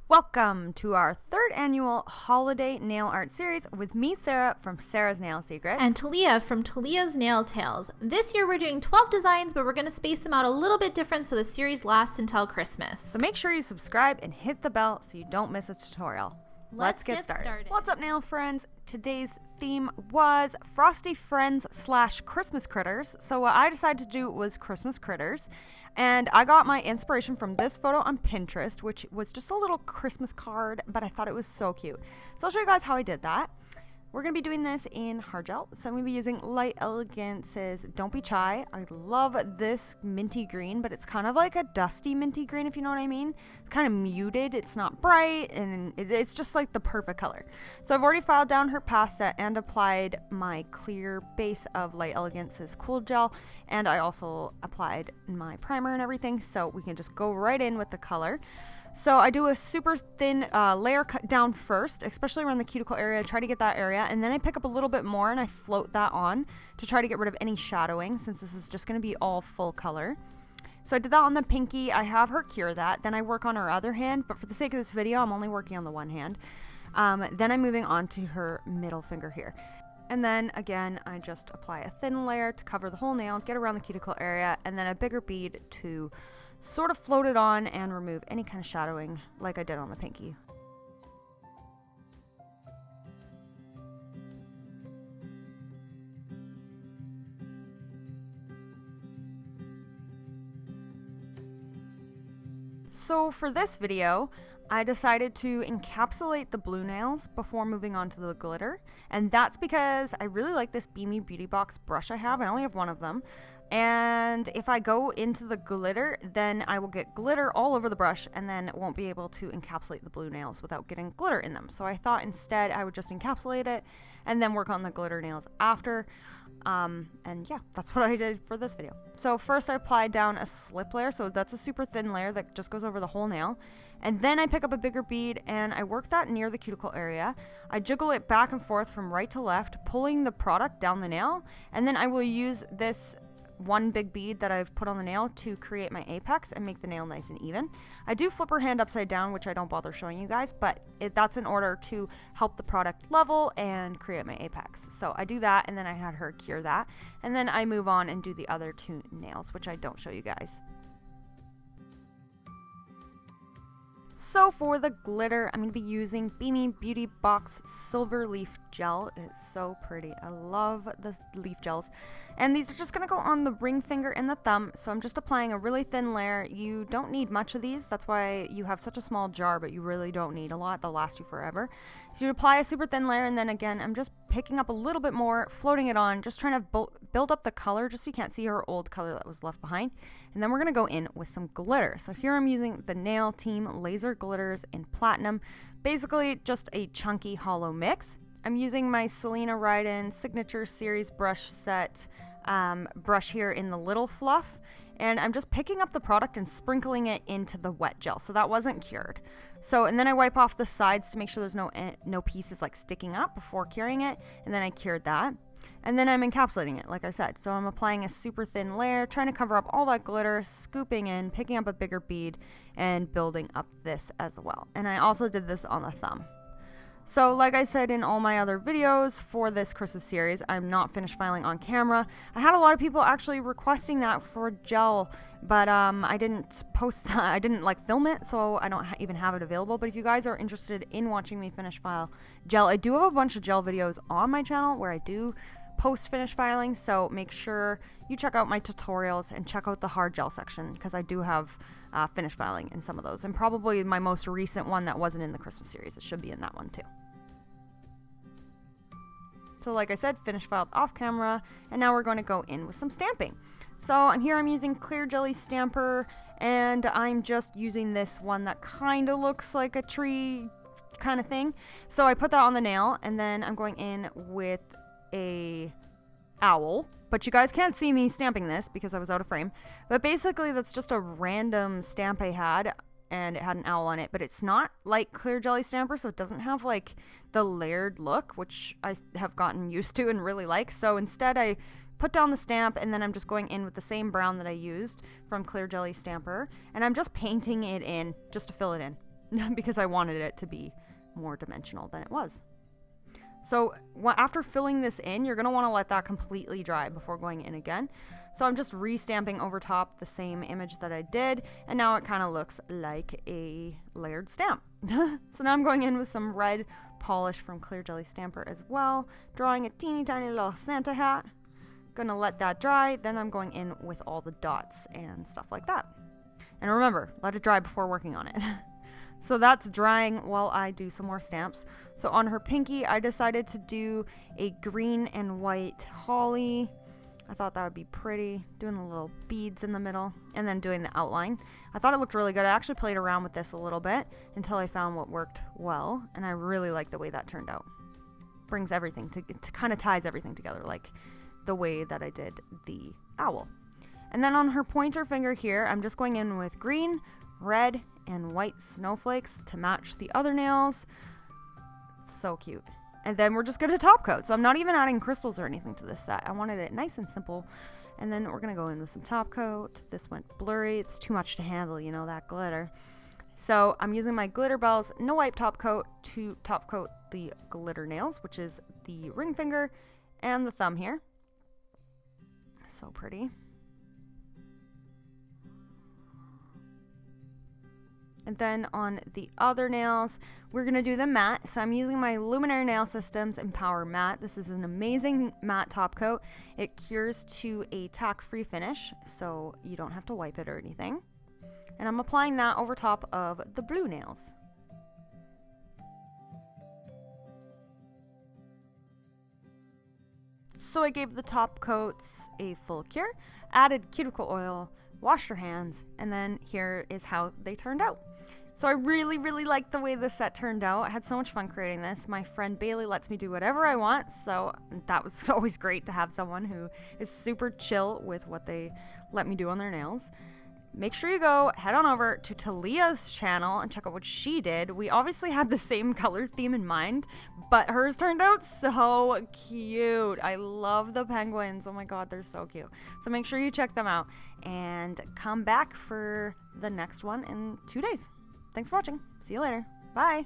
Welcome to our third annual holiday nail art series with me, Sarah, from Sarah's Nail Secrets. And Talia from Talia's Nail Tales. This year we're doing 12 designs, but we're going to space them out a little bit different so the series lasts until Christmas. So make sure you subscribe and hit the bell so you don't miss a tutorial. Let's get started. What's up, nail friends? Today's theme was Frosty Friends / Christmas Critters. So what I decided to do was Christmas Critters. And I got my inspiration from this photo on Pinterest, which was just a little Christmas card, but I thought it was so cute. So I'll show you guys how I did that. We're going to be doing this in hard gel. So I'm going to be using Light Elegance's Don't Be Shy. I love this minty green, but it's kind of like a dusty minty green, if you know what I mean. It's kind of muted. It's not bright, and it's just like the perfect color. So I've already filed down her past set and applied my clear base of Light Elegance's Cool Gel. And I also applied my primer and everything, so we can just go right in with the color. So I do a super thin layer cut down first, especially around the cuticle area. I try to get that area, and then I pick up a little bit more and I float that on to try to get rid of any shadowing, since this is just going to be all full color. So I did that on the pinky. I have her cure that. Then I work on her other hand, but for the sake of this video, I'm only working on the one hand. Then I'm moving on to her middle finger here. And then again, I just apply a thin layer to cover the whole nail, get around the cuticle area, and then a bigger bead to sort of float it on and remove any kind of shadowing like I did on the pinky. So for this video, I decided to encapsulate the blue nails before moving on to the glitter, and that's because I really like this Bemi Beauty Box brush I have. I only have one of them, and if I go into the glitter, then I will get glitter all over the brush and then won't be able to encapsulate the blue nails without getting glitter in them. So I thought instead I would just encapsulate it and then work on the glitter nails after. And yeah, that's what I did for this video. So first I applied down a slip layer, so that's a super thin layer that just goes over the whole nail. And then I pick up a bigger bead and I work that near the cuticle area. I jiggle it back and forth from right to left, pulling the product down the nail. And then I will use this one big bead that I've put on the nail to create my apex and make the nail nice and even. I do flip her hand upside down, which I don't bother showing you guys, but that's in order to help the product level and create my apex. So I do that, and then I had her cure that, and then I move on and do the other two nails, which I don't show you guys. So for the glitter, I'm going to be using Bemi Beauty Box Silver Leaf Gel. It's so pretty. I love the leaf gels. And these are just going to go on the ring finger and the thumb. So I'm just applying a really thin layer. You don't need much of these. That's why you have such a small jar, but you really don't need a lot. They'll last you forever. So you apply a super thin layer, and then again, I'm just picking up a little bit more, floating it on, just trying to build up the color just so you can't see her old color that was left behind. And then we're going to go in with some glitter. So here I'm using the Nail Team Laser Glitters in Platinum. Basically just a chunky hollow mix. I'm using my Selena Riden Signature Series brush set brush here in the Little Fluff. And I'm just picking up the product and sprinkling it into the wet gel. So that wasn't cured. So, and then I wipe off the sides to make sure there's no pieces like sticking up before curing it. And then I cured that. And then I'm encapsulating it, like I said. So I'm applying a super thin layer, trying to cover up all that glitter, scooping in, picking up a bigger bead, and building up this as well. And I also did this on the thumb. So like I said in all my other videos for this Christmas series, I'm not finished filing on camera. I had a lot of people actually requesting that for gel, but I didn't post that. I didn't like film it, so I don't even have it available. But if you guys are interested in watching me finish file gel, I do have a bunch of gel videos on my channel where I do post finish filing, so make sure you check out my tutorials and check out the hard gel section, because I do have finish filing in some of those, and probably my most recent one that wasn't in the Christmas series. It should be in that one too. So like I said, finish filed off camera, and now we're going to go in with some stamping. So here I'm using Clear Jelly Stamper, and I'm just using this one that kind of looks like a tree kind of thing. So I put that on the nail, and then I'm going in with a owl. But you guys can't see me stamping this because I was out of frame. But basically that's just a random stamp I had, and it had an owl on it, but it's not like Clear Jelly Stamper, so it doesn't have like the layered look, which I have gotten used to and really like. So instead I put down the stamp, and then I'm just going in with the same brown that I used from Clear Jelly Stamper, and I'm just painting it in just to fill it in. because I wanted it to be more dimensional than it was. So after filling this in, you're going to want to let that completely dry before going in again. So I'm just restamping over top the same image that I did, and now it kind of looks like a layered stamp. So now I'm going in with some red polish from Clear Jelly Stamper as well, drawing a teeny tiny little Santa hat. Gonna let that dry, then I'm going in with all the dots and stuff like that. And remember, let it dry before working on it. So that's drying while I do some more stamps. So on her pinky, I decided to do a green and white holly. I thought that would be pretty, doing the little beads in the middle and then doing the outline. I thought it looked really good. I actually played around with this a little bit until I found what worked well, and I really like the way that turned out. Brings everything to kind of ties everything together, like the way that I did the owl. And then on her pointer finger here, I'm just going in with green, red, and white snowflakes to match the other nails. So cute. And then we're just going to top coat. So I'm not even adding crystals or anything to this set. I wanted it nice and simple. And then we're going to go in with some top coat. This went blurry. It's too much to handle, you know, that glitter. So I'm using my Glitter Bells No Wipe top coat to top coat the glitter nails, which is the ring finger and the thumb here. So pretty. And then on the other nails, we're going to do the matte. So I'm using my Luminary Nail Systems Empower Matte. This is an amazing matte top coat. It cures to a tack-free finish, so you don't have to wipe it or anything. And I'm applying that over top of the blue nails. So I gave the top coats a full cure, added cuticle oil, washed your hands, and then here is how they turned out. So I really, really liked the way this set turned out. I had so much fun creating this. My friend Bailey lets me do whatever I want, so that was always great to have someone who is super chill with what they let me do on their nails. Make sure you go head on over to Talia's channel and check out what she did. We obviously had the same color theme in mind, but hers turned out so cute. I love the penguins. Oh my god, they're so cute. So make sure you check them out and come back for the next one in 2 days. Thanks for watching. See you later. Bye.